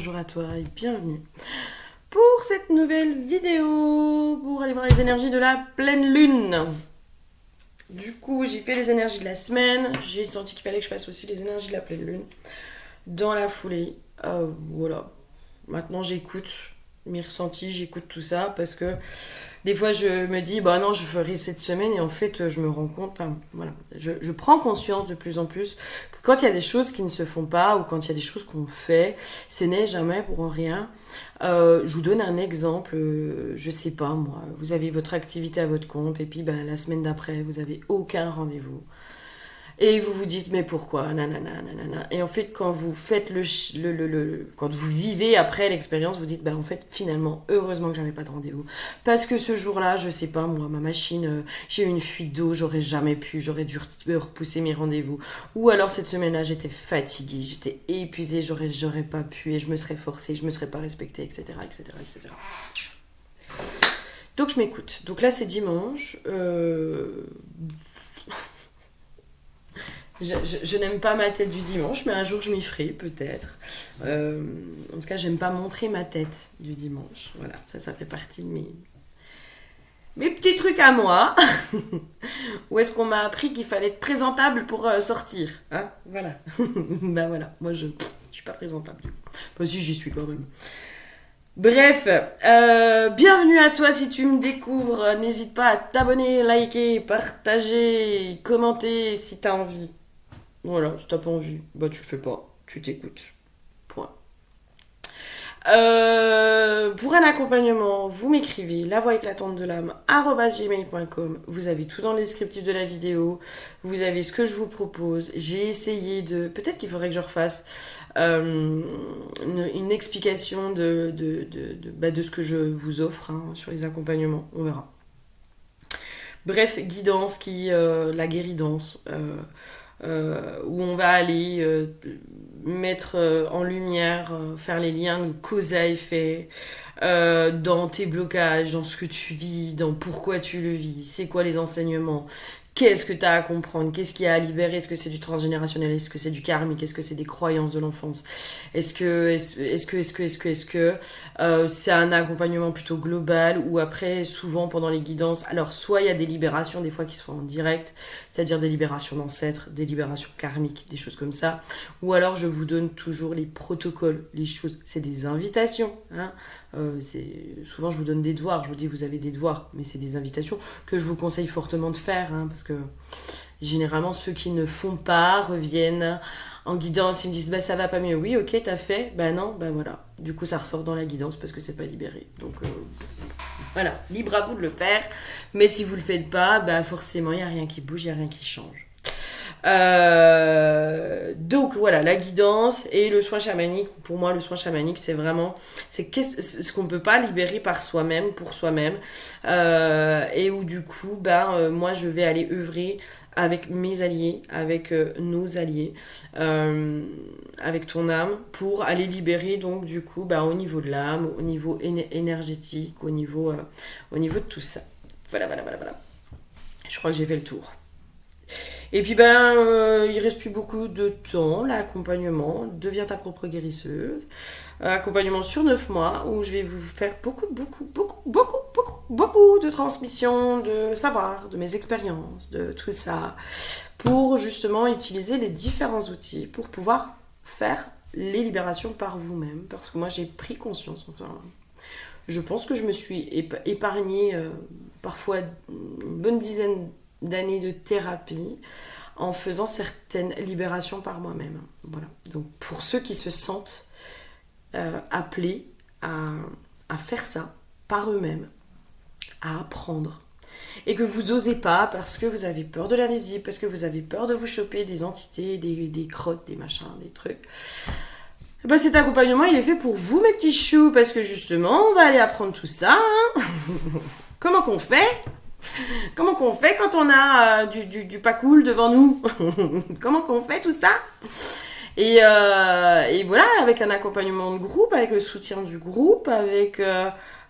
bonjour à toi et bienvenue pour cette nouvelle vidéo pour aller voir les énergies de la pleine lune. Du coup, j'ai fait les énergies de la semaine, j'ai senti qu'il fallait que je fasse aussi les énergies de la pleine lune dans la foulée. Voilà, maintenant j'écoute mes ressentis, j'écoute tout ça parce que des fois je me dis bah non je ferai cette semaine et en fait je me rends compte, enfin voilà, je prends conscience de plus en plus que quand il y a des choses qui ne se font pas ou quand il y a des choses qu'on fait, ce n'est jamais pour rien. Je vous donne un exemple, je sais pas moi, vous avez votre activité à votre compte et puis ben, la semaine d'après vous avez aucun rendez-vous. Et vous vous dites, mais pourquoi nanana, nanana. Et en fait, quand vous faites quand vous vivez après l'expérience, vous dites, bah en fait, finalement, heureusement que j'avais pas de rendez-vous. Parce que ce jour-là, je sais pas, moi, ma machine, j'ai eu une fuite d'eau, j'aurais jamais pu, j'aurais dû repousser mes rendez-vous. Ou alors, cette semaine-là, j'étais fatiguée, j'étais épuisée, j'aurais pas pu et je me serais forcée, je me serais pas respectée, etc., etc., etc. Donc, je m'écoute. Donc là, c'est dimanche. Je n'aime pas ma tête du dimanche, mais un jour je m'y ferai peut-être. En tout cas, j'aime pas montrer ma tête du dimanche. Voilà, ça fait partie de mes petits trucs à moi. Où est-ce qu'on m'a appris qu'il fallait être présentable pour sortir, hein. Voilà. Ben voilà, moi je suis pas présentable. Enfin si, j'y suis quand même. Bref, bienvenue à toi si tu me découvres. N'hésite pas à t'abonner, liker, partager, commenter si t'as envie. Voilà, si t'as pas envie, bah tu le fais pas, tu t'écoutes. Point. Pour un accompagnement, vous m'écrivez la voix éclatante de l'âme @gmail.com. Vous avez tout dans le descriptif de la vidéo. Vous avez ce que je vous propose. J'ai essayé de... Peut-être qu'il faudrait que je refasse une explication de ce que je vous offre sur les accompagnements. On verra. Bref, guidance la guéridance. Où on va aller mettre en lumière, faire les liens de cause à effet dans tes blocages, dans ce que tu vis, dans pourquoi tu le vis, c'est quoi les enseignements, qu'est-ce que tu as à comprendre, qu'est-ce qu'il y a à libérer, est-ce que c'est du transgénérationnel, est-ce que c'est du karmique, est-ce que c'est des croyances de l'enfance, est-ce que c'est un accompagnement plutôt global ou après souvent pendant les guidances, alors soit il y a des libérations des fois qui sont en direct, c'est-à-dire des libérations d'ancêtres, des libérations karmiques, des choses comme ça, ou alors je vous donne toujours les protocoles, les choses, c'est des invitations, hein. Souvent je vous donne des devoirs, je vous dis vous avez des devoirs, mais c'est des invitations que je vous conseille fortement de faire, hein, parce que généralement ceux qui ne font pas reviennent en guidance, ils me disent bah ça va pas mieux, oui ok t'as fait, bah non, bah voilà, du coup ça ressort dans la guidance parce que c'est pas libéré, donc voilà, libre à vous de le faire, mais si vous le faites pas, bah forcément il y a rien qui bouge, il y a rien qui change. Donc voilà, la guidance et le soin chamanique. Pour moi, le soin chamanique, c'est vraiment ce qu'on peut pas libérer par soi-même, pour soi-même, et où du coup, moi, je vais aller œuvrer avec mes alliés, avec nos alliés, avec ton âme, pour aller libérer donc du coup, au niveau de l'âme, au niveau énergétique, au niveau de tout ça. Voilà. Je crois que j'ai fait le tour. Et puis il reste plus beaucoup de temps, l'accompagnement, deviens ta propre guérisseuse, accompagnement sur 9 mois où je vais vous faire beaucoup de transmission, de savoir, de mes expériences, de tout ça, pour justement utiliser les différents outils pour pouvoir faire les libérations par vous-même, parce que moi j'ai pris conscience, enfin, je pense que je me suis épargnée parfois une bonne dizaine d'années de thérapie en faisant certaines libérations par moi-même. Voilà. Donc pour ceux qui se sentent appelés à faire ça par eux-mêmes, à apprendre, et que vous osez pas parce que vous avez peur de l'invisible, parce que vous avez peur de vous choper des entités, des crottes, des machins, des trucs, cet accompagnement il est fait pour vous mes petits choux, parce que justement on va aller apprendre tout ça, hein. Comment qu'on fait quand on a du pas cool devant nous? Comment qu'on fait tout ça? Et voilà, avec un accompagnement de groupe, avec le soutien du groupe, avec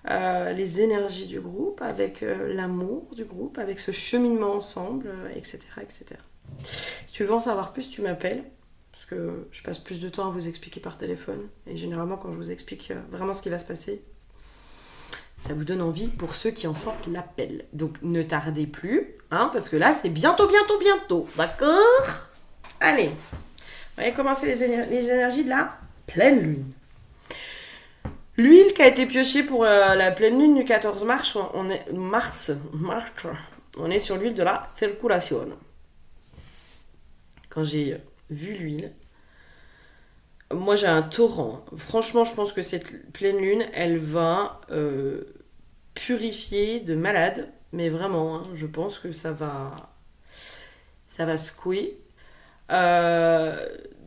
les énergies du groupe, avec l'amour du groupe, avec ce cheminement ensemble, etc., etc. Si tu veux en savoir plus, tu m'appelles. Parce que je passe plus de temps à vous expliquer par téléphone. Et généralement, quand je vous explique vraiment ce qui va se passer, ça vous donne envie pour ceux qui en sortent l'appel. Donc ne tardez plus, hein, parce que là, c'est bientôt, d'accord? Allez, on va commencer les énergies de la pleine lune. L'huile qui a été piochée pour la pleine lune du 14 mars, on est sur l'huile de la circulation. Quand j'ai vu l'huile, moi j'ai un torrent. Franchement, je pense que cette pleine lune, elle va purifier de malade. Mais vraiment, hein, je pense que ça va secouer.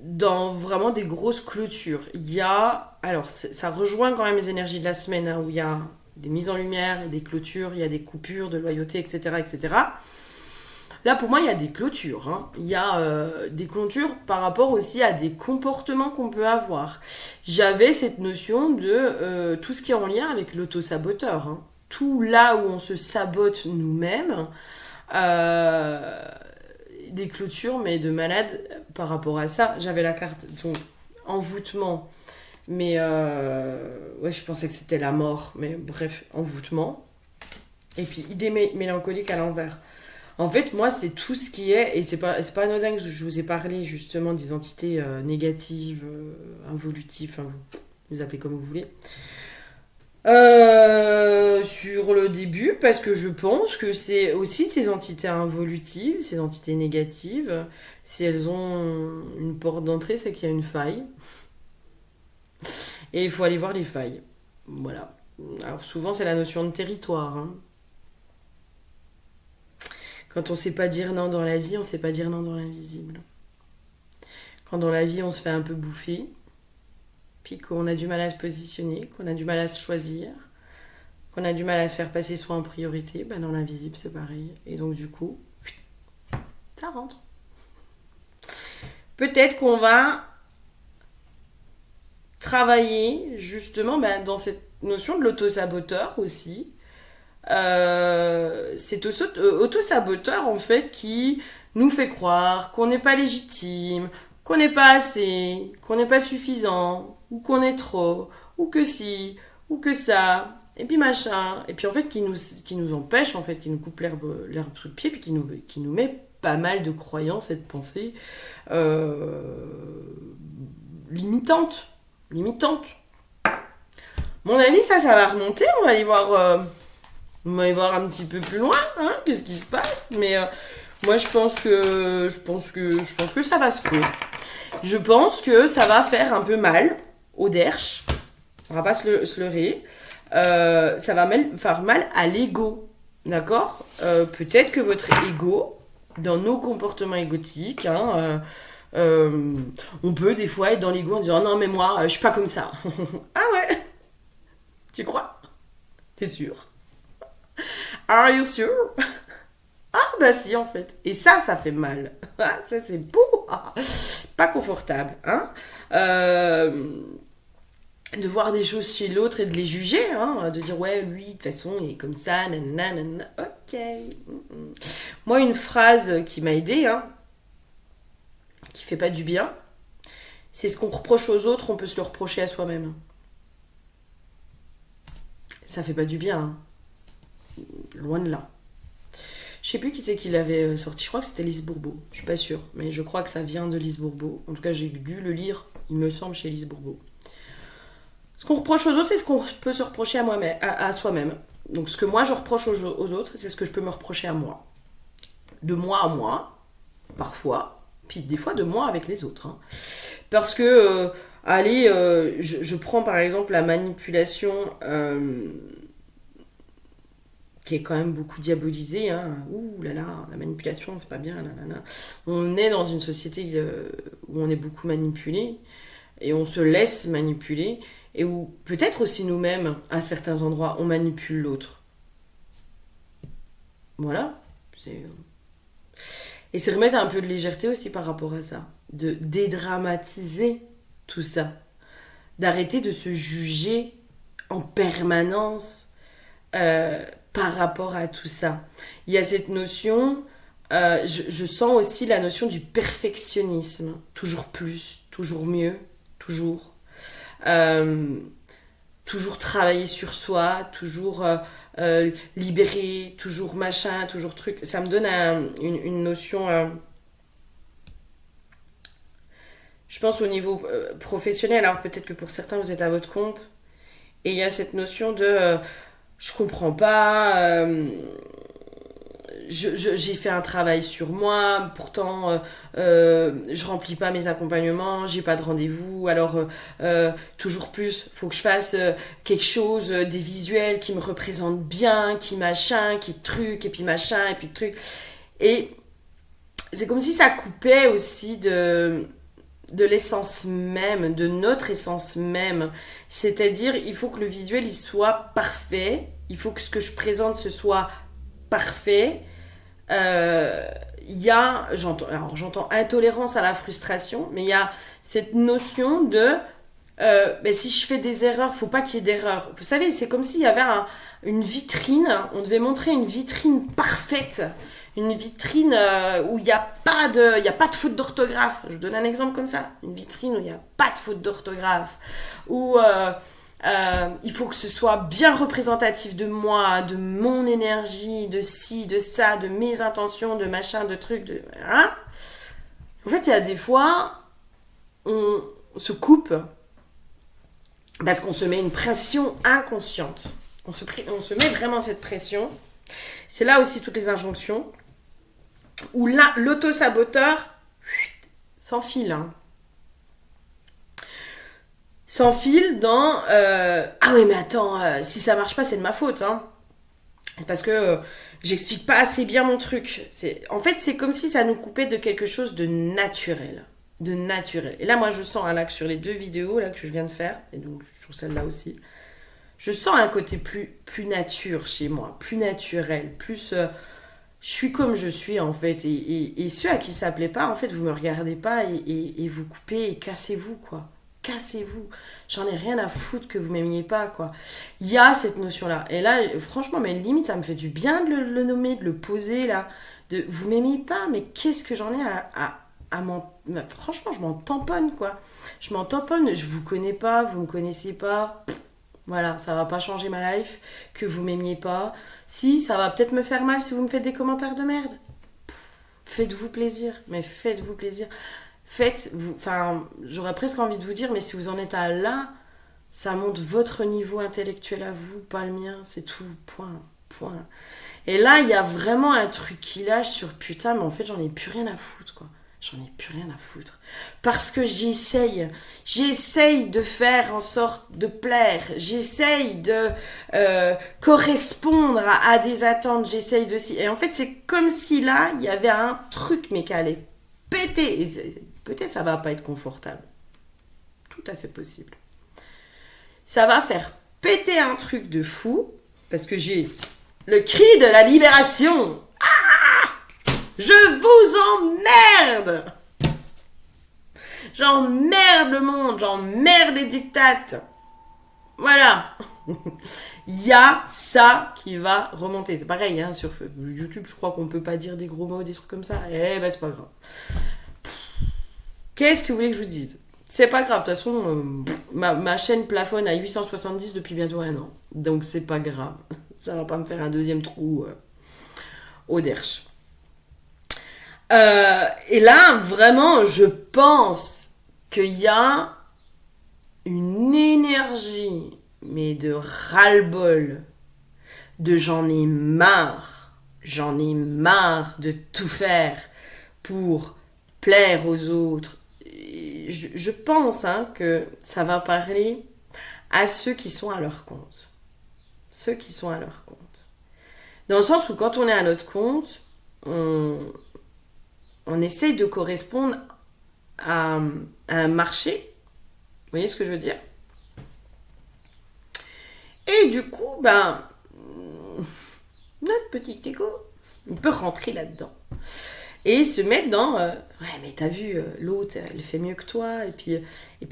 Dans vraiment des grosses clôtures. Il y a... Alors, ça rejoint quand même les énergies de la semaine, hein, où il y a des mises en lumière, des clôtures, il y a des coupures de loyauté, etc., etc. Là, pour moi, il y a des clôtures. Hein. Il y a des clôtures par rapport aussi à des comportements qu'on peut avoir. J'avais cette notion de tout ce qui est en lien avec l'auto-saboteur. Hein. Tout là où on se sabote nous-mêmes, des clôtures, mais de malade par rapport à ça. J'avais la carte donc, envoûtement, mais ouais, je pensais que c'était la mort, mais bref, envoûtement. Et puis idée mélancolique à l'envers. En fait, moi, c'est tout ce qui est, et c'est pas anodin que je vous ai parlé justement des entités négatives, involutives, enfin, vous appelez comme vous voulez. Sur le début, parce que je pense que c'est aussi ces entités involutives, ces entités négatives, si elles ont une porte d'entrée, c'est qu'il y a une faille. Et il faut aller voir les failles. Voilà. Alors souvent, c'est la notion de territoire. Hein. Quand on sait pas dire non dans la vie, on sait pas dire non dans l'invisible. Quand dans la vie, on se fait un peu bouffer, puis qu'on a du mal à se positionner, qu'on a du mal à se choisir, qu'on a du mal à se faire passer soi en priorité, ben dans l'invisible, c'est pareil. Et donc, du coup, ça rentre. Peut-être qu'on va travailler justement dans cette notion de l'auto-saboteur aussi. Cet auto-saboteur, en fait, qui nous fait croire qu'on n'est pas légitime, qu'on n'est pas assez, qu'on n'est pas suffisant, ou qu'on est trop, ou que si, ou que ça, et puis machin, et puis en fait qui nous empêche, en fait, qui nous coupe l'herbe sous le pied, puis qui nous met pas mal de croyances et de pensées limitantes. Mon avis, ça va remonter, on va aller voir un petit peu plus loin, hein, qu'est-ce qui se passe, mais moi je pense que ça va secouer. Je pense que ça va faire un peu mal au derche. On va pas se leurrer. Ça va faire mal à l'ego. D'accord. Peut-être que votre ego, dans nos comportements égotiques, hein, on peut des fois être dans l'ego en disant non, mais moi, je suis pas comme ça. Ah ouais. Tu crois? T'es sûr? Are you sure? Ah bah si en fait. Et ça fait mal. Ah, ça c'est beau. Pas confortable. Hein, de voir des choses chez l'autre et de les juger. Hein, de dire ouais lui de toute façon il est comme ça. Nanana. Ok. Moi une phrase qui m'a aidée, hein, qui fait pas du bien, c'est ce qu'on reproche aux autres, on peut se le reprocher à soi-même. Ça fait pas du bien. Hein. Loin de là. Je sais plus qui c'est qui l'avait sorti. Je crois que c'était Lise Bourbeau. Je suis pas sûre. Mais je crois que ça vient de Lise Bourbeau. En tout cas, j'ai dû le lire, il me semble, chez Lise Bourbeau. Ce qu'on reproche aux autres, c'est ce qu'on peut se reprocher à soi-même. Donc ce que moi je reproche aux autres, c'est ce que je peux me reprocher à moi. De moi à moi, parfois. Puis des fois de moi avec les autres. Hein. Parce que, je prends par exemple la manipulation... qui est quand même beaucoup diabolisée. Hein. Ouh là là, la manipulation, c'est pas bien. Là, là, là. On est dans une société où on est beaucoup manipulé et on se laisse manipuler et où peut-être aussi nous-mêmes, à certains endroits, on manipule l'autre. Voilà. Et c'est remettre un peu de légèreté aussi par rapport à ça. De dédramatiser tout ça. D'arrêter de se juger en permanence par rapport à tout ça. Il y a cette notion je sens aussi la notion du perfectionnisme. Toujours plus, toujours mieux, toujours. Euh, toujours travailler sur soi, toujours libérer, toujours machin, toujours truc. Ça me donne une notion, je pense au niveau professionnel, alors peut-être que pour certains vous êtes à votre compte, et il y a cette notion de je comprends pas, j'ai fait un travail sur moi, pourtant je remplis pas mes accompagnements, j'ai pas de rendez-vous, alors toujours plus, faut que je fasse quelque chose, des visuels qui me représentent bien, qui machin, qui truc, et puis machin, et puis truc. Et c'est comme si ça coupait aussi de l'essence même, de notre essence même. C'est-à-dire, il faut que le visuel il soit parfait, il faut que ce que je présente ce soit parfait. Il y a, j'entends intolérance à la frustration, mais il y a cette notion de mais si je fais des erreurs, faut pas qu'il y ait d'erreurs. Vous savez, c'est comme s'il y avait une vitrine, on devait montrer une vitrine parfaite, une vitrine où il n'y a pas de faute d'orthographe. Je vous donne un exemple comme ça, une vitrine où il n'y a pas de faute d'orthographe, où il faut que ce soit bien représentatif de moi, de mon énergie, de ci, de ça, de mes intentions, de machin, de trucs, de... Hein. En fait, il y a des fois, on se coupe parce qu'on se met une pression inconsciente. On se met vraiment cette pression. C'est là aussi toutes les injonctions. Où là, l'auto-saboteur s'enfile. Hein. S'enfile dans ah oui mais attends, si ça marche pas c'est de ma faute. Hein. C'est parce que j'explique pas assez bien mon truc. En fait c'est comme si ça nous coupait de quelque chose de naturel. De naturel. Et là moi je sens là que sur les 2 vidéos là que je viens de faire, et donc sur celle-là aussi, je sens un côté plus nature chez moi, plus naturel, plus... je suis comme je suis en fait, et ceux à qui ça plaît pas, en fait, vous me regardez pas et vous coupez et cassez-vous quoi. Cassez-vous. J'en ai rien à foutre que vous m'aimiez pas quoi. Il y a cette notion-là. Et là, franchement, mais limite, ça me fait du bien de le nommer, de le poser là. De vous m'aimez pas, mais qu'est-ce que j'en ai à m'en... Franchement, je m'en tamponne quoi. Je m'en tamponne, je vous connais pas, vous me connaissez pas. Voilà, ça va pas changer ma life, que vous m'aimiez pas. Si, ça va peut-être me faire mal si vous me faites des commentaires de merde. Faites-vous plaisir, mais faites-vous plaisir. Faites-vous, enfin, j'aurais presque envie de vous dire, mais si vous en êtes à là, ça montre votre niveau intellectuel à vous, pas le mien, c'est tout, point. Et là, il y a vraiment un truc qui lâche sur putain, mais en fait, j'en ai plus rien à foutre, quoi. J'en ai plus rien à foutre. Parce que j'essaye de faire en sorte de plaire. J'essaye de correspondre à des attentes. J'essaye de... Et en fait, c'est comme si là, il y avait un truc, mais qui allait péter. Et peut-être ça va pas être confortable. Tout à fait possible. Ça va faire péter un truc de fou. Parce que j'ai le cri de la libération. Je vous emmerde! J'emmerde le monde, j'emmerde les dictates. Voilà. Il y a ça qui va remonter. C'est pareil, hein, sur YouTube, je crois qu'on peut pas dire des gros mots, des trucs comme ça. Eh ben, c'est pas grave. Qu'est-ce que vous voulez que je vous dise? C'est pas grave, de toute façon, ma chaîne plafonne à 870 depuis bientôt 1 an. Donc c'est pas grave. Ça va pas me faire un deuxième trou au derche. Et là, vraiment, je pense qu'il y a une énergie, mais de ras-le-bol, de j'en ai marre de tout faire pour plaire aux autres. Je pense que ça va parler à ceux qui sont à leur compte. Ceux qui sont à leur compte. Dans le sens où quand on est à notre compte, on essaye de correspondre à un marché. Vous voyez ce que je veux dire? Et du coup, notre petit ego, il peut rentrer là-dedans. Et se mettre dans ouais, mais t'as vu, l'autre, elle fait mieux que toi. Et puis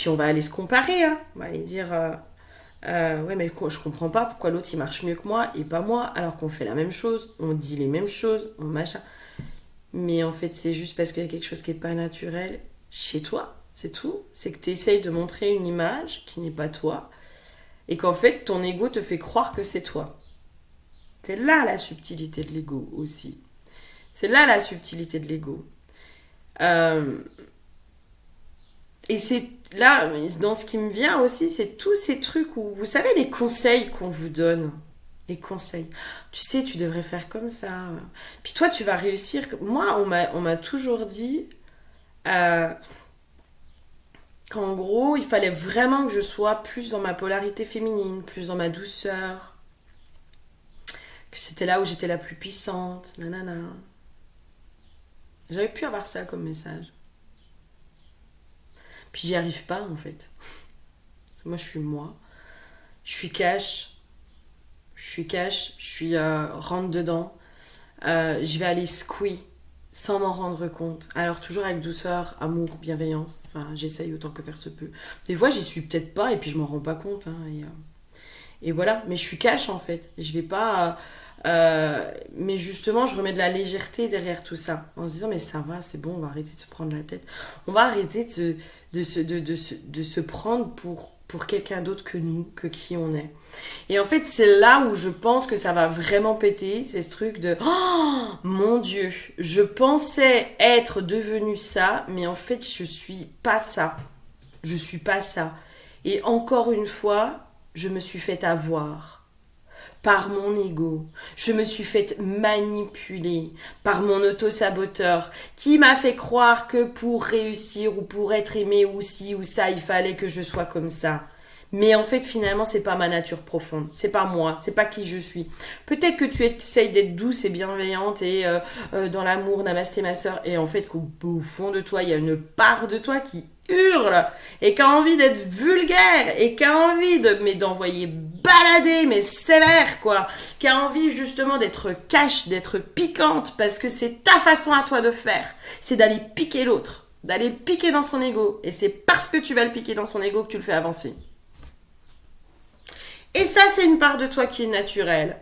on va aller se comparer. Hein. On va aller dire ouais, mais je comprends pas pourquoi l'autre il marche mieux que moi et pas moi, alors qu'on fait la même chose, on dit les mêmes choses, on machin. Mais en fait, c'est juste parce qu'il y a quelque chose qui n'est pas naturel chez toi, c'est tout. C'est que tu essayes de montrer une image qui n'est pas toi, et qu'en fait, ton ego te fait croire que c'est toi. C'est là la subtilité de l'ego aussi. C'est là la subtilité de l'ego. Et c'est là, dans ce qui me vient aussi, c'est tous ces trucs où, vous savez, les conseils qu'on vous donne. Les conseils. Tu sais, tu devrais faire comme ça. Puis toi, tu vas réussir. Moi, on m'a toujours dit qu'en gros, il fallait vraiment que je sois plus dans ma polarité féminine, plus dans ma douceur. Que c'était là où j'étais la plus puissante. Nanana. J'avais pu avoir ça comme message. Puis j'y arrive pas, en fait. Moi, je suis moi. Je suis cash. Je suis rentre dedans. Je vais aller squeeze sans m'en rendre compte. Alors toujours avec douceur, amour, bienveillance. Enfin, j'essaye autant que faire se peut. Des fois, j'y suis peut-être pas et puis je m'en rends pas compte. Hein, et voilà. Mais je suis cash en fait. Je vais pas... mais justement, je remets de la légèreté derrière tout ça. En se disant, mais ça va, c'est bon, on va arrêter de se prendre la tête. On va arrêter de se prendre pour quelqu'un d'autre que nous, que qui on est. Et en fait, c'est là où je pense que ça va vraiment péter, c'est ce truc de oh mon Dieu, je pensais être devenue ça, mais en fait, je suis pas ça. Je suis pas ça. Et encore une fois, je me suis fait avoir par mon ego. Je me suis fait manipuler par mon auto-saboteur qui m'a fait croire que pour réussir ou pour être aimé ou ci ou ça, il fallait que je sois comme ça. Mais en fait, finalement, c'est pas ma nature profonde. C'est pas moi. C'est pas qui je suis. Peut-être que tu essayes d'être douce et bienveillante et dans l'amour, namasté ma sœur. Et en fait, qu'au fond de toi, il y a une part de toi qui hurle et qui a envie d'être vulgaire et qui a envie d'envoyer balader, mais sévère, quoi. Qui a envie justement d'être cash, d'être piquante parce que c'est ta façon à toi de faire. C'est d'aller piquer l'autre. D'aller piquer dans son ego. Et c'est parce que tu vas le piquer dans son ego que tu le fais avancer. Et ça, c'est une part de toi qui est naturelle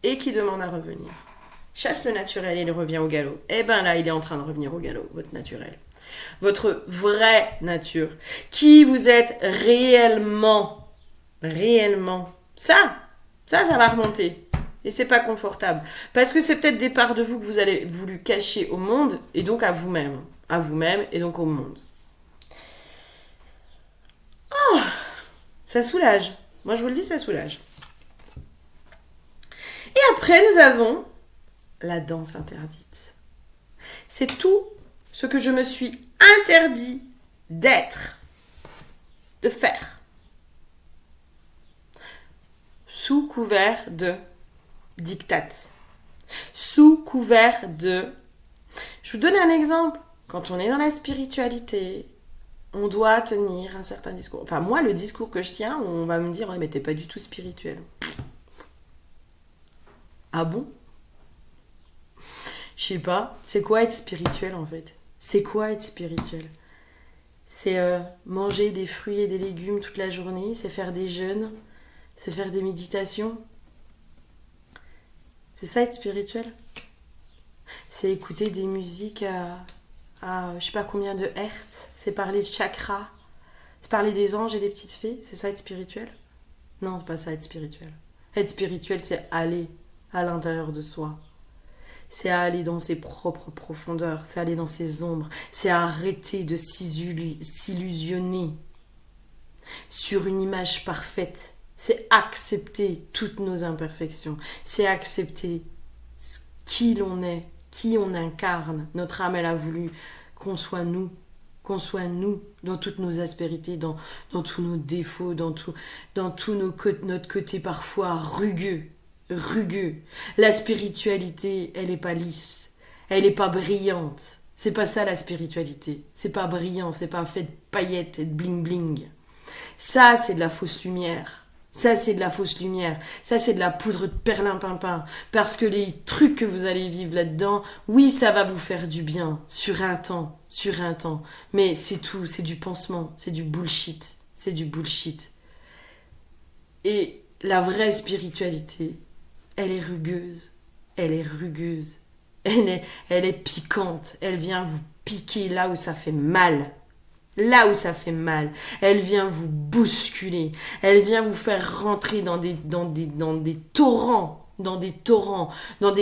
et qui demande à revenir. Chasse le naturel et il revient au galop. Eh ben là, il est en train de revenir au galop, votre naturel. Votre vraie nature. Qui vous êtes réellement. Réellement. Ça va remonter. Et c'est pas confortable. Parce que c'est peut-être des parts de vous que vous avez voulu cacher au monde et donc à vous-même. À vous-même et donc au monde. Oh! Ça soulage. Moi, je vous le dis, ça soulage. Et après, nous avons la danse interdite. C'est tout ce que je me suis interdit d'être, de faire. Sous couvert de diktat. Sous couvert de... Je vous donne un exemple. Quand on est dans la spiritualité... On doit tenir un certain discours. Enfin, moi, le discours que je tiens, on va me dire « Ouais, mais t'es pas du tout spirituel. » Ah bon? Je sais pas. C'est quoi être spirituel, en fait? C'est quoi être spirituel? C'est manger des fruits et des légumes toute la journée? C'est faire des jeûnes? C'est faire des méditations? C'est ça, être spirituel? C'est écouter des musiques... je sais pas combien de hertz, c'est parler de chakras, c'est parler des anges et des petites fées, c'est ça être spirituel? Non, c'est pas ça être spirituel. Être spirituel, c'est aller à l'intérieur de soi. C'est aller dans ses propres profondeurs, c'est aller dans ses ombres, c'est arrêter de s'illusionner sur une image parfaite. C'est accepter toutes nos imperfections, c'est accepter qui l'on est, qui on incarne. Notre âme, elle a voulu qu'on soit nous dans toutes nos aspérités, dans tous nos défauts, dans tout notre côté parfois rugueux. La spiritualité, elle est pas lisse, elle est pas brillante. C'est pas ça la spiritualité. C'est pas brillant, c'est pas fait de paillettes et de bling bling. Ça, c'est de la fausse lumière. Ça, c'est de la fausse lumière. Ça, c'est de la poudre de perlimpinpin. Parce que les trucs que vous allez vivre là-dedans, oui, ça va vous faire du bien. Sur un temps. Mais c'est tout. C'est du pansement. C'est du bullshit. Et la vraie spiritualité, elle est rugueuse. elle est rugueuse. Elle est piquante. Elle vient vous piquer là où ça fait mal. Là où ça fait mal. Elle vient vous bousculer. Elle vient vous faire rentrer dans des torrents. Dans des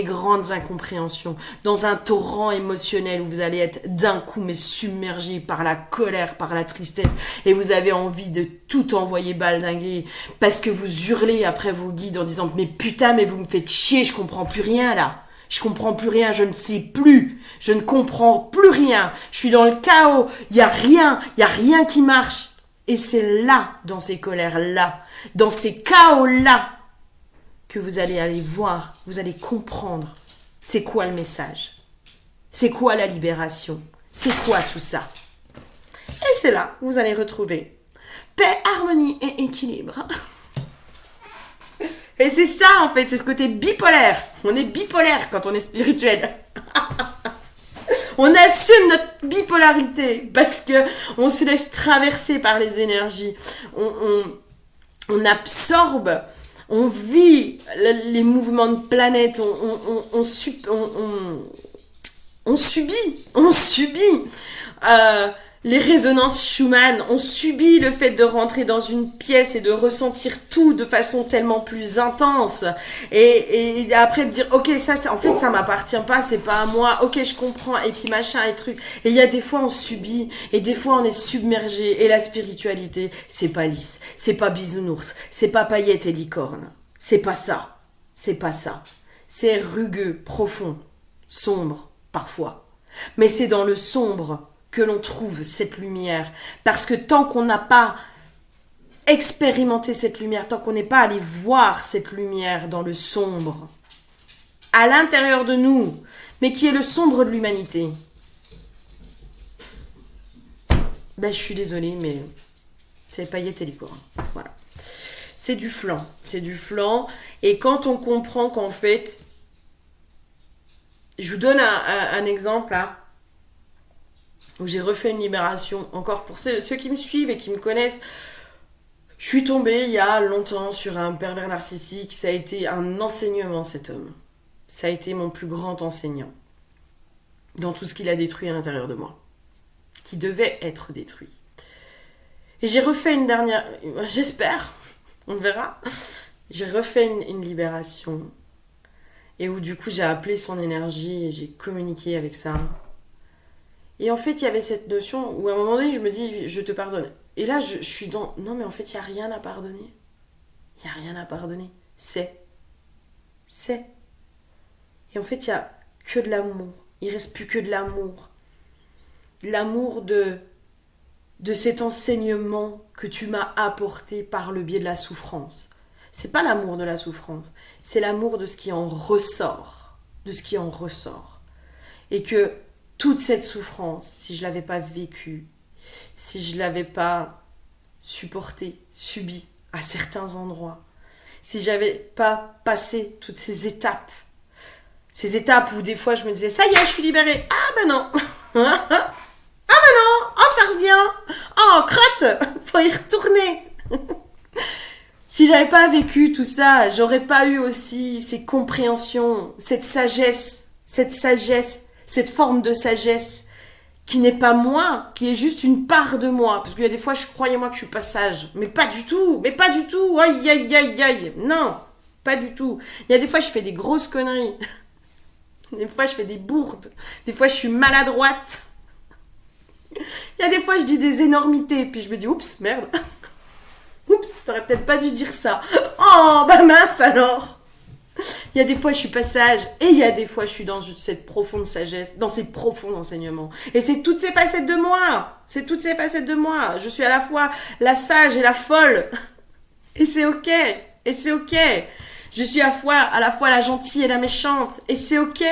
grandes incompréhensions, dans un torrent émotionnel où vous allez être d'un coup mais submergé par la colère, par la tristesse, et vous avez envie de tout envoyer baldinguer parce que vous hurlez après vos guides en disant mais putain mais vous me faites chier, je comprends plus rien là. Je comprends plus rien, je ne sais plus, je ne comprends plus rien, je suis dans le chaos, il y a rien qui marche. Et c'est là, dans ces colères-là, dans ces chaos-là, que vous allez aller voir, vous allez comprendre c'est quoi le message, c'est quoi la libération, c'est quoi tout ça. Et c'est là que vous allez retrouver paix, harmonie et équilibre. Et c'est ça en fait, c'est ce côté bipolaire. On est bipolaire quand on est spirituel. On assume notre bipolarité parce que on se laisse traverser par les énergies. On absorbe. On vit les mouvements de planète, on subit les résonances Schumann, on subit le fait de rentrer dans une pièce et de ressentir tout de façon tellement plus intense et après de dire ok ça en fait ça m'appartient pas, c'est pas à moi, ok je comprends et puis machin et truc, et il y a des fois on subit et des fois on est submergé, et la spiritualité c'est pas lisse, c'est pas bisounours, c'est pas paillettes et licorne, c'est pas ça, c'est rugueux, profond, sombre parfois, mais c'est dans le sombre que l'on trouve cette lumière. Parce que tant qu'on n'a pas expérimenté cette lumière, tant qu'on n'est pas allé voir cette lumière dans le sombre, à l'intérieur de nous, mais qui est le sombre de l'humanité, ben je suis désolée, mais c'est paillettes et licorne. Voilà. C'est du flan. Et quand on comprend qu'en fait, je vous donne un exemple là, où j'ai refait une libération, encore pour ceux qui me suivent et qui me connaissent. Je suis tombée il y a longtemps sur un pervers narcissique, ça a été un enseignement cet homme. Ça a été mon plus grand enseignant dans tout ce qu'il a détruit à l'intérieur de moi, qui devait être détruit. Et j'ai refait une dernière, j'espère, on verra, j'ai refait une libération, et où du coup j'ai appelé son énergie et j'ai communiqué avec ça. Et en fait, il y avait cette notion où à un moment donné, je me dis, je te pardonne. Et là, je suis dans, non mais en fait, il n'y a rien à pardonner. Il n'y a rien à pardonner. C'est. Et en fait, il n'y a que de l'amour. Il ne reste plus que de l'amour. L'amour de cet enseignement que tu m'as apporté par le biais de la souffrance. C'est pas l'amour de la souffrance. C'est l'amour de ce qui en ressort. Et que toute cette souffrance, si je ne l'avais pas vécue, si je ne l'avais pas supportée, subie à certains endroits, si je n'avais pas passé toutes ces étapes où des fois je me disais, ça y est, je suis libérée. Ah ben non. Ah ben non. Oh, ça revient. Oh, crotte. Faut y retourner. Si j'avais pas vécu tout ça, j'aurais pas eu aussi ces compréhensions, cette sagesse, cette forme de sagesse qui n'est pas moi, qui est juste une part de moi. Parce qu'il y a des fois, croyez-moi que je suis pas sage. Mais pas du tout. Aïe, aïe, aïe, aïe. Non, pas du tout. Il y a des fois, je fais des grosses conneries. Des fois, je fais des bourdes. Des fois, je suis maladroite. Il y a des fois, je dis des énormités. Puis je me dis, oups, merde. Oups, t'aurais peut-être pas dû dire ça. Oh, bah mince alors. Il y a des fois, je suis pas sage. Et il y a des fois, je suis dans cette profonde sagesse, dans ces profonds enseignements. Et c'est toutes ces facettes de moi. Je suis à la fois la sage et la folle. Et c'est ok. Je suis à la fois la gentille et la méchante. Et c'est ok.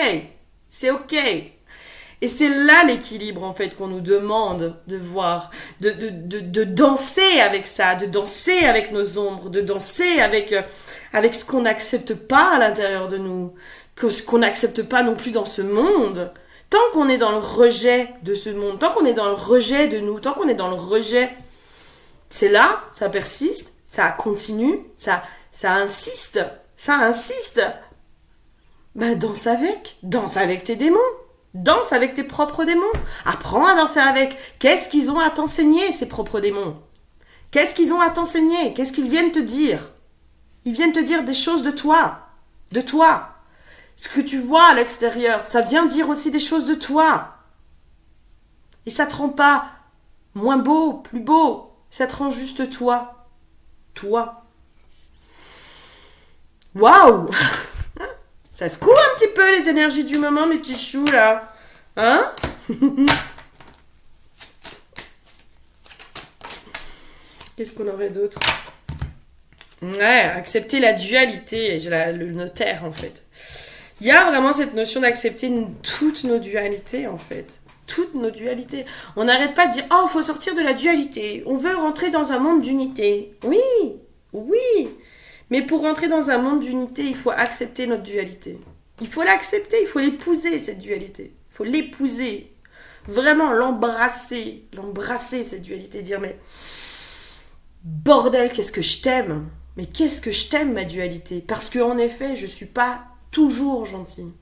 Et c'est là l'équilibre, en fait, qu'on nous demande de voir, de danser avec ça, de danser avec nos ombres, de danser avec ce qu'on n'accepte pas à l'intérieur de nous, ce qu'on n'accepte pas non plus dans ce monde. Tant qu'on est dans le rejet de ce monde, tant qu'on est dans le rejet de nous, tant qu'on est dans le rejet, c'est là, ça persiste, ça continue, ça insiste. Bah danse avec tes démons. Danse avec tes propres démons. Apprends à danser avec. Qu'est-ce qu'ils ont à t'enseigner, ces propres démons? Qu'est-ce qu'ils ont à t'enseigner? Qu'est-ce qu'ils viennent te dire? Ils viennent te dire des choses de toi. De toi. Ce que tu vois à l'extérieur, ça vient dire aussi des choses de toi. Et ça te rend pas moins beau, plus beau. Ça te rend juste toi. Toi. Waouh! Ça secoue un petit peu les énergies du moment, mes petits choux, là. Hein? Qu'est-ce qu'on aurait d'autre? Ouais, accepter la dualité. J'ai le notaire, en fait. Il y a vraiment cette notion d'accepter toutes nos dualités, en fait. Toutes nos dualités. On n'arrête pas de dire « Oh, il faut sortir de la dualité. On veut rentrer dans un monde d'unité. » Oui, oui. Mais pour rentrer dans un monde d'unité, il faut accepter notre dualité. Il faut l'accepter, il faut l'épouser, cette dualité. Il faut l'épouser. Vraiment l'embrasser. L'embrasser, cette dualité. Dire « Mais bordel, qu'est-ce que je t'aime. Mais qu'est-ce que je t'aime, ma dualité. Parce qu'en effet, je ne suis pas toujours gentille.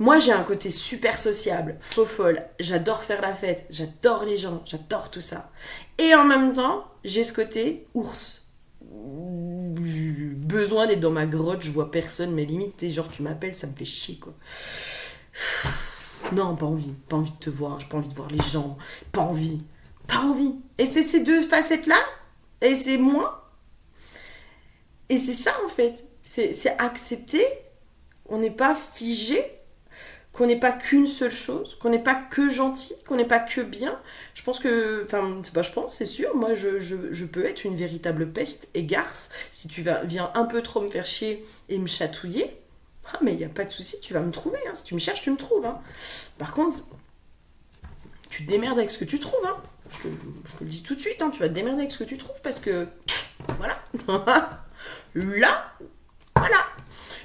Moi, j'ai un côté super sociable, faux folle. J'adore faire la fête, j'adore les gens, j'adore tout ça. Et en même temps, j'ai ce côté ours. J'ai besoin d'être dans ma grotte, je vois personne, mais limite, t'es genre tu m'appelles, ça me fait chier, quoi. Non, pas envie de te voir, j'ai pas envie de voir les gens, pas envie. Et c'est ces deux facettes-là, et c'est moi. Et c'est ça, en fait. C'est accepter, on n'est pas figé, qu'on n'est pas qu'une seule chose, qu'on n'est pas que gentil, qu'on n'est pas que bien. Je pense que, enfin, c'est pas je pense, c'est sûr, moi je peux être une véritable peste et garce. Si tu viens un peu trop me faire chier et me chatouiller, ah mais il n'y a pas de souci, tu vas me trouver. Hein. Si tu me cherches, tu me trouves. Hein. Par contre, tu te démerdes avec ce que tu trouves. Hein. Je te le dis tout de suite, hein, tu vas te démerder avec ce que tu trouves parce que, voilà. Là, voilà.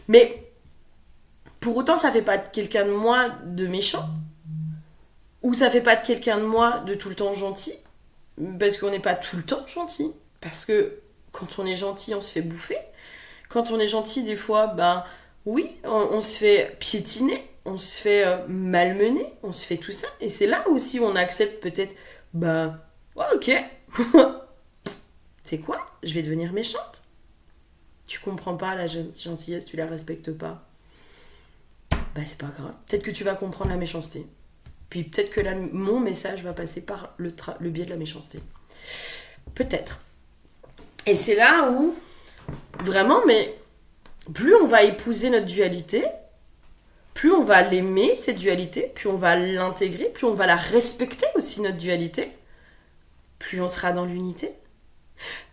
Mais pour autant, ça fait pas de quelqu'un de moi de méchant. Ou ça fait pas de quelqu'un de moi de tout le temps gentil. Parce qu'on n'est pas tout le temps gentil. Parce que quand on est gentil, on se fait bouffer. Quand on est gentil, des fois, ben oui, on se fait piétiner. On se fait malmener. On se fait tout ça. Et c'est là aussi où on accepte peut-être, ben, ouais, ok. C'est quoi? Je vais devenir méchante. Tu comprends pas la gentillesse, tu la respectes pas. Bah c'est pas grave. Peut-être que tu vas comprendre la méchanceté. Puis peut-être que mon message va passer par le biais de la méchanceté. Peut-être. Et c'est là où, vraiment, mais plus on va épouser notre dualité, plus on va l'aimer, cette dualité, plus on va l'intégrer, plus on va la respecter aussi, notre dualité, plus on sera dans l'unité.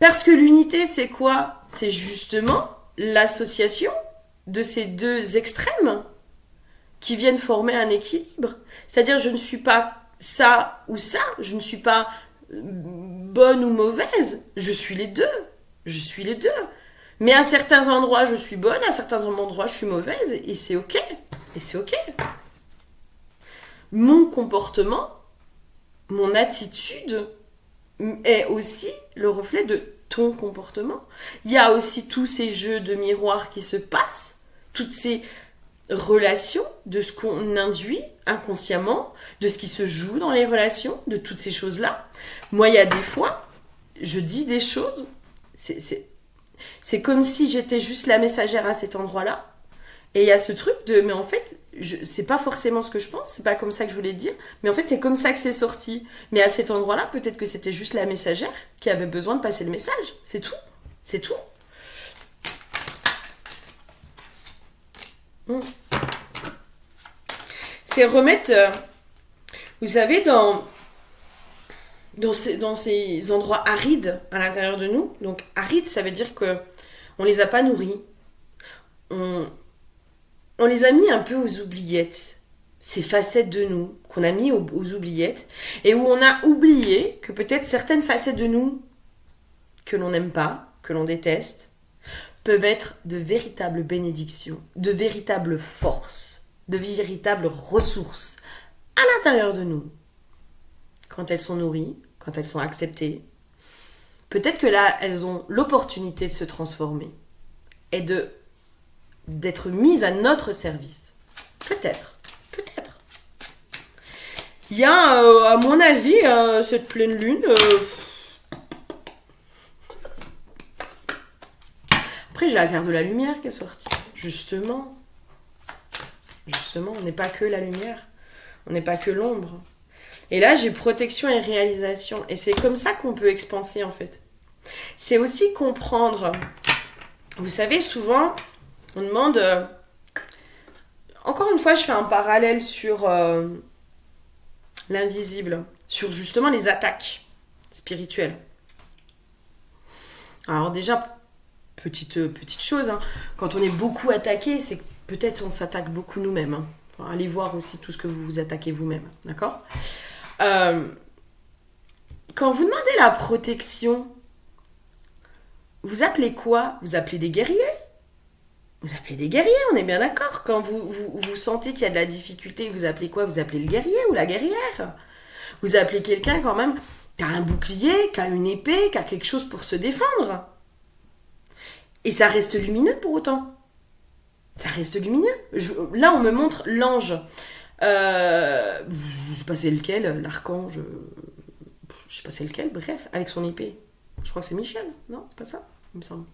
Parce que l'unité, c'est quoi? C'est justement l'association de ces deux extrêmes qui viennent former un équilibre. C'est-à-dire, je ne suis pas ça ou ça, je ne suis pas bonne ou mauvaise, je suis les deux. Je suis les deux. Mais à certains endroits, je suis bonne, à certains endroits, je suis mauvaise, et c'est ok. Et c'est ok. Mon comportement, mon attitude est aussi le reflet de ton comportement. Il y a aussi tous ces jeux de miroir qui se passent, toutes ces relations, de ce qu'on induit inconsciemment, de ce qui se joue dans les relations, de toutes ces choses-là. Moi, il y a des fois, je dis des choses, c'est comme si j'étais juste la messagère à cet endroit-là. Et il y a ce truc de, mais en fait, c'est pas forcément ce que je pense, c'est pas comme ça que je voulais dire, mais en fait, c'est comme ça que c'est sorti. Mais à cet endroit-là, peut-être que c'était juste la messagère qui avait besoin de passer le message. C'est tout. C'est tout. C'est remettre, vous savez, dans ces endroits arides à l'intérieur de nous. Donc, arides, ça veut dire que on les a pas nourris. On les a mis un peu aux oubliettes, ces facettes de nous qu'on a mis aux oubliettes, et où on a oublié que peut-être certaines facettes de nous que l'on n'aime pas, que l'on déteste, peuvent être de véritables bénédictions, de véritables forces, de véritables ressources à l'intérieur de nous. Quand elles sont nourries, quand elles sont acceptées, peut-être que là, elles ont l'opportunité de se transformer et de d'être mise à notre service. Peut-être. Il y a, à mon avis, cette pleine lune... Après, j'ai la carte de la lumière qui est sortie. Justement, on n'est pas que la lumière. On n'est pas que l'ombre. Et là, j'ai protection et réalisation. Et c'est comme ça qu'on peut expanser, en fait. C'est aussi comprendre... Vous savez, souvent, on demande... Encore une fois, je fais un parallèle sur l'invisible. Sur justement les attaques spirituelles. Alors déjà, petite chose, hein, quand on est beaucoup attaqué, c'est que peut-être on s'attaque beaucoup nous-mêmes. Hein. Enfin, allez voir aussi tout ce que vous vous attaquez vous-même. D'accord ? Quand vous demandez la protection, vous appelez quoi ? Vous appelez des guerriers ? Vous appelez des guerriers, on est bien d'accord. Quand vous sentez qu'il y a de la difficulté, vous appelez quoi ? Vous appelez le guerrier ou la guerrière. Vous appelez quelqu'un quand même qui a un bouclier, qui a une épée, qui a quelque chose pour se défendre. Et ça reste lumineux pour autant. Ça reste lumineux. Là, on me montre l'ange. Je sais pas c'est lequel, l'archange. Je sais pas c'est lequel, bref, avec son épée. Je crois que c'est Michel, non ? C'est pas ça, il me semble.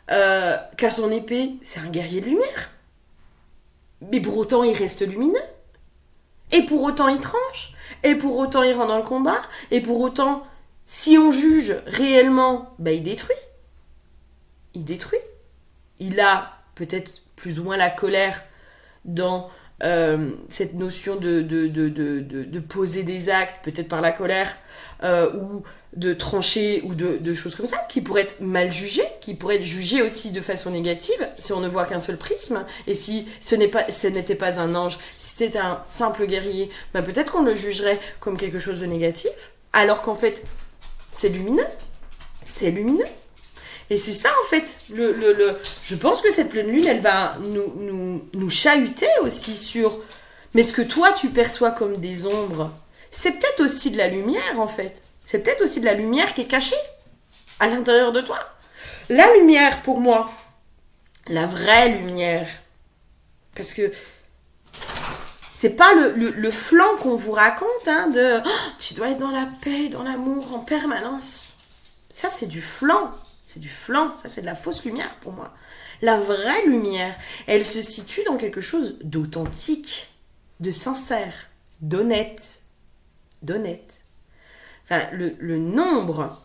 Qu'à son épée, c'est un guerrier de lumière. Mais pour autant, il reste lumineux. Et pour autant, il tranche. Et pour autant, il rentre dans le combat. Et pour autant, si on juge réellement, il détruit. Il détruit. Il a peut-être plus ou moins la colère dans cette notion de poser des actes, peut-être par la colère, ou de trancher, ou de choses comme ça, qui pourraient être mal jugées, qui pourraient être jugées aussi de façon négative, si on ne voit qu'un seul prisme, et si ce n'était pas un ange, si c'était un simple guerrier, peut-être qu'on le jugerait comme quelque chose de négatif, alors qu'en fait, c'est lumineux. C'est lumineux. Et c'est ça, en fait, je pense que cette pleine lune, elle va nous chahuter aussi sur... Mais ce que toi, tu perçois comme des ombres, c'est peut-être aussi de la lumière, en fait. C'est peut-être aussi de la lumière qui est cachée à l'intérieur de toi. La lumière, pour moi, la vraie lumière, parce que c'est pas le flanc qu'on vous raconte, hein, de « tu dois être dans la paix, dans l'amour, en permanence ». Ça, c'est du flanc. C'est du flanc, ça c'est de la fausse lumière pour moi. La vraie lumière, elle se situe dans quelque chose d'authentique, de sincère, d'honnête. Enfin, le nombre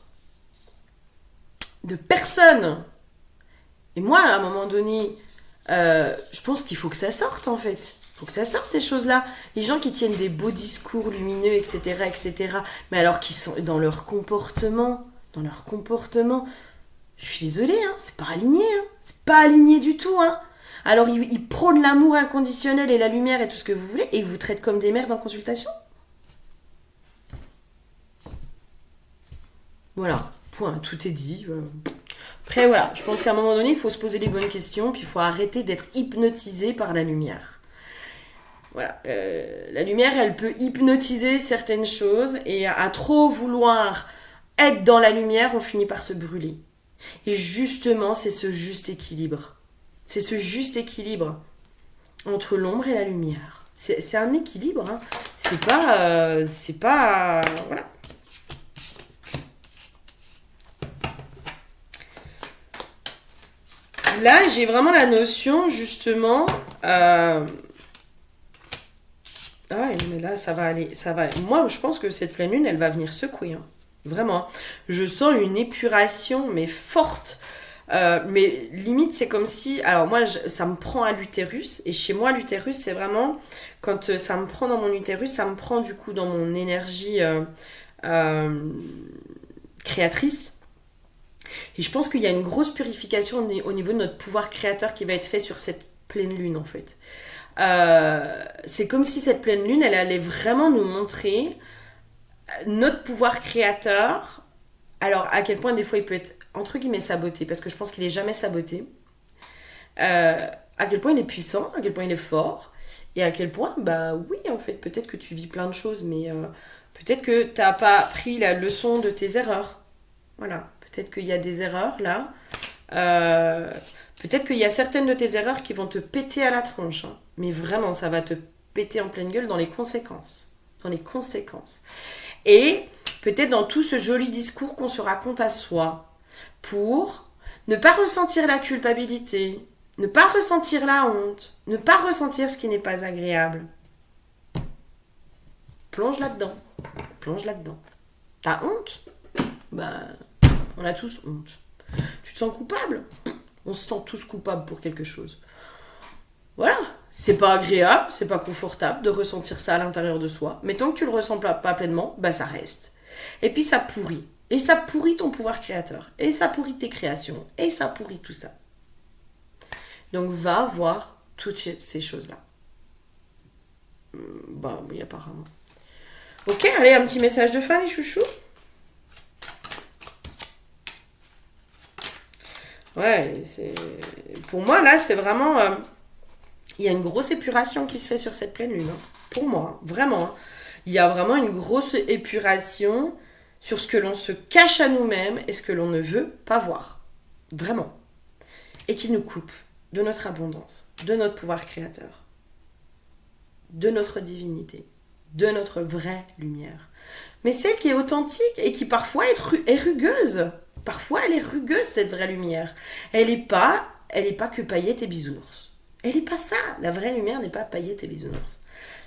de personnes, et moi à un moment donné, je pense qu'il faut que ça sorte en fait. Il faut que ça sorte ces choses-là. Les gens qui tiennent des beaux discours lumineux, etc., mais alors qu'ils sont dans leur comportement, je suis désolée, hein, c'est pas aligné, hein. C'est pas aligné du tout, hein. Alors ils prônent l'amour inconditionnel et la lumière et tout ce que vous voulez, et ils vous traitent comme des merdes en consultation. Voilà, point, tout est dit. Après voilà, je pense qu'à un moment donné, il faut se poser les bonnes questions, puis il faut arrêter d'être hypnotisé par la lumière. Voilà, la lumière, elle peut hypnotiser certaines choses, et à trop vouloir être dans la lumière, on finit par se brûler. Et justement, c'est ce juste équilibre. C'est ce juste équilibre entre l'ombre et la lumière. C'est un équilibre, hein. C'est pas... Voilà. Là, j'ai vraiment la notion, justement... Ah ouais, mais là, ça va aller... Moi, je pense que cette pleine lune, elle va venir secouer, hein. Vraiment. Je sens une épuration, mais forte. Mais limite, c'est comme si... Alors moi, ça me prend à l'utérus. Et chez moi, l'utérus, c'est vraiment... Quand ça me prend dans mon utérus, ça me prend du coup dans mon énergie créatrice. Et je pense qu'il y a une grosse purification au niveau de notre pouvoir créateur qui va être fait sur cette pleine lune, en fait. C'est comme si cette pleine lune, elle allait vraiment nous montrer... notre pouvoir créateur, alors à quel point des fois il peut être entre guillemets saboté, parce que je pense qu'il est jamais saboté, à quel point il est puissant, à quel point il est fort, et à quel point, oui en fait, peut-être que tu vis plein de choses, mais peut-être que t'as pas pris la leçon de tes erreurs. Voilà, peut-être qu'il y a des erreurs là, Peut-être qu'il y a certaines de tes erreurs qui vont te péter à la tronche. Hein. Mais vraiment, ça va te péter en pleine gueule dans les conséquences. Dans les conséquences. Et peut-être dans tout ce joli discours qu'on se raconte à soi pour ne pas ressentir la culpabilité, ne pas ressentir la honte, ne pas ressentir ce qui n'est pas agréable. Plonge là-dedans. Plonge là-dedans. T'as honte ? Ben, on a tous honte. Tu te sens coupable ? On se sent tous coupables pour quelque chose. Voilà. C'est pas agréable, c'est pas confortable de ressentir ça à l'intérieur de soi. Mais tant que tu le ressens pas pleinement, ben ça reste. Et puis ça pourrit. Et ça pourrit ton pouvoir créateur. Et ça pourrit tes créations. Et ça pourrit tout ça. Donc va voir toutes ces choses-là. Bah oui, apparemment. Ok, allez, un petit message de fin, les chouchous. Ouais, pour moi, là, c'est vraiment... il y a une grosse épuration qui se fait sur cette pleine lune. Hein. Pour moi, hein, vraiment. Hein. Il y a vraiment une grosse épuration sur ce que l'on se cache à nous-mêmes et ce que l'on ne veut pas voir. Vraiment. Et qui nous coupe de notre abondance, de notre pouvoir créateur, de notre divinité, de notre vraie lumière. Mais celle qui est authentique et qui parfois est rugueuse. Parfois, elle est rugueuse, cette vraie lumière. Elle n'est pas que paillettes et bisounours. Elle n'est pas ça. La vraie lumière n'est pas paillettes et bisounours.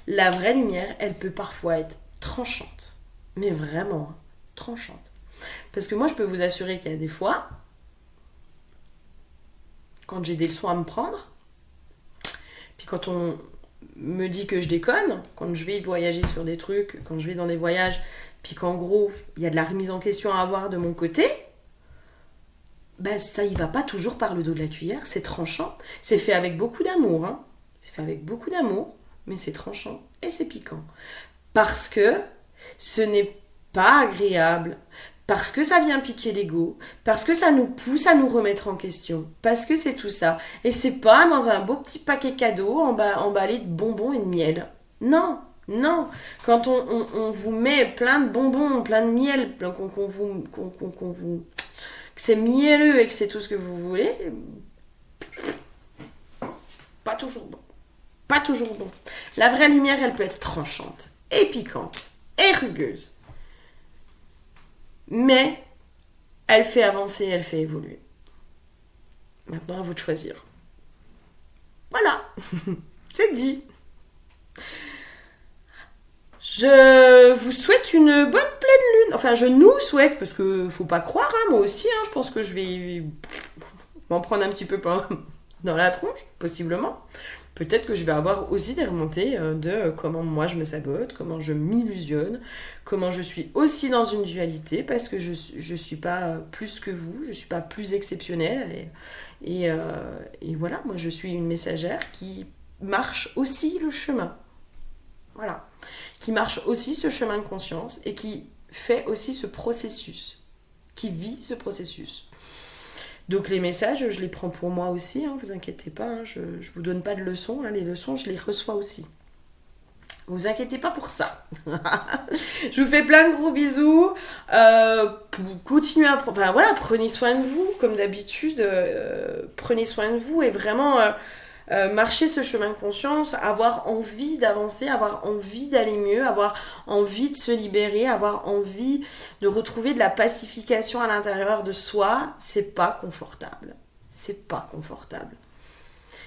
La vraie lumière, elle peut parfois être tranchante. Mais vraiment, tranchante. Parce que moi, je peux vous assurer qu'il y a des fois, quand j'ai des leçons à me prendre, puis quand on me dit que je déconne, quand je vais voyager sur des trucs, quand je vais dans des voyages, puis qu'en gros, il y a de la remise en question à avoir de mon côté, ben ça y va pas toujours par le dos de la cuillère, c'est tranchant. C'est fait avec beaucoup d'amour, hein. C'est fait avec beaucoup d'amour, mais c'est tranchant et c'est piquant. Parce que ce n'est pas agréable, parce que ça vient piquer l'ego, parce que ça nous pousse à nous remettre en question, parce que c'est tout ça. Et c'est pas dans un beau petit paquet cadeau emballé de bonbons et de miel. Non, non. Quand on vous met plein de bonbons, plein de miel, qu'on vous... que c'est mielleux et que c'est tout ce que vous voulez, pas toujours bon. Pas toujours bon. La vraie lumière, elle peut être tranchante, et piquante, et rugueuse. Mais elle fait avancer, elle fait évoluer. Maintenant, à vous de choisir. Voilà, c'est dit. Je vous souhaite une bonne pleine lune. Enfin, je nous souhaite, parce que faut pas croire, hein, moi aussi, hein, je pense que je vais m'en prendre un petit peu dans la tronche, possiblement. Peut-être que je vais avoir aussi des remontées de comment moi je me sabote, comment je m'illusionne, comment je suis aussi dans une dualité, parce que je suis pas plus que vous, je suis pas plus exceptionnelle. Et voilà, moi je suis une messagère qui marche aussi le chemin. Voilà. Qui marche aussi ce chemin de conscience et qui fait aussi ce processus, qui vit ce processus. Donc les messages, je les prends pour moi aussi, hein, vous inquiétez pas, hein, je vous donne pas de leçons, hein, les leçons je les reçois aussi. Vous inquiétez pas pour ça. Je vous fais plein de gros bisous. Continuez à... Enfin voilà, prenez soin de vous, comme d'habitude. Prenez soin de vous et vraiment marcher ce chemin de conscience, avoir envie d'avancer, avoir envie d'aller mieux, avoir envie de se libérer, avoir envie de retrouver de la pacification à l'intérieur de soi, c'est pas confortable. C'est pas confortable.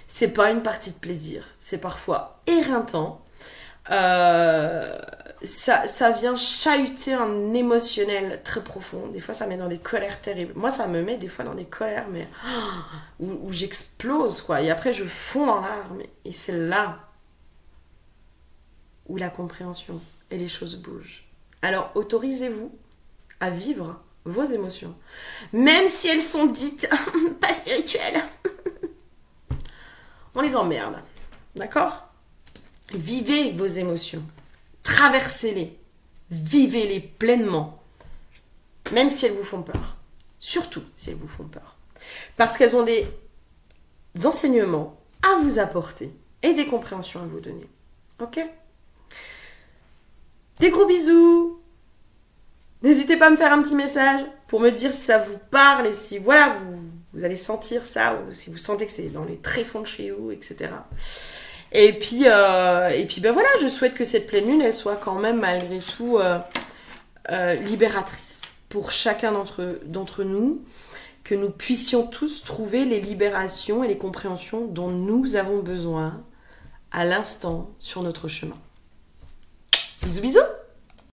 C'est pas une partie de plaisir. C'est parfois éreintant. Ça vient chahuter un émotionnel très profond. Des fois, ça met dans des colères terribles. Moi, ça me met des fois dans des colères, mais où j'explose, quoi. Et après, je fonds en larmes. Et c'est là où la compréhension et les choses bougent. Alors, autorisez-vous à vivre vos émotions, même si elles sont dites pas spirituelles. On les emmerde, d'accord ? Vivez vos émotions, traversez-les, vivez-les pleinement, même si elles vous font peur. Surtout si elles vous font peur. Parce qu'elles ont des enseignements à vous apporter et des compréhensions à vous donner. Ok ? Des gros bisous. N'hésitez pas à me faire un petit message pour me dire si ça vous parle et si voilà, Vous allez sentir ça, ou si vous sentez que c'est dans les tréfonds de chez vous, etc. Et puis ben voilà, je souhaite que cette pleine lune, elle soit quand même malgré tout libératrice pour chacun d'entre nous, que nous puissions tous trouver les libérations et les compréhensions dont nous avons besoin à l'instant sur notre chemin. Bisous bisous!